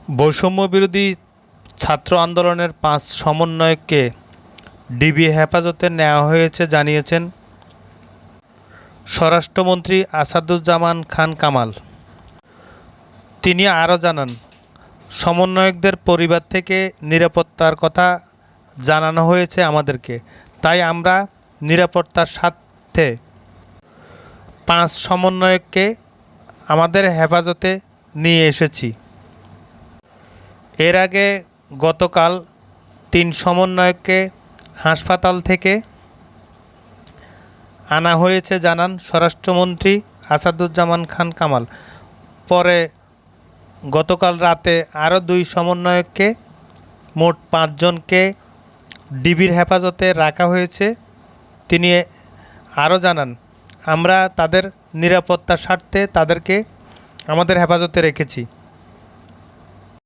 বৈষম্য বিরোধী ছাত্র আন্দোলনের ৫ সমন্বয়ককে ডিবি হেফাজতে নেওয়া হয়েছে জানিয়েছেন স্বরাষ্ট্রমন্ত্রী আসাদুজ্জামান খান কামাল। তিনি আরও জানান, সমন্বয়কদের পরিবার থেকে নিরাপত্তার কথা জানানো হয়েছে আমাদেরকে, তাই আমরা নিরাপত্তার স্বার্থে ৫ সমন্বয়ককে আমাদের হেফাজতে নিয়ে এসেছি। এর আগে গতকাল ৩ সমন্বয়ককে হাসপাতাল থেকে আনা হয়েছে জানান স্বরাষ্ট্রমন্ত্রী আসাদুজ্জামান খান কামাল। পরে গতকাল রাতে আরও ২ সমন্বয়ককে, মোট ৫ জনকে ডিবির হেফাজতে রাখা হয়েছে। তিনি আরও জানান, আমরা তাদের নিরাপত্তার স্বার্থে তাদেরকে আমাদের হেফাজতে রেখেছি।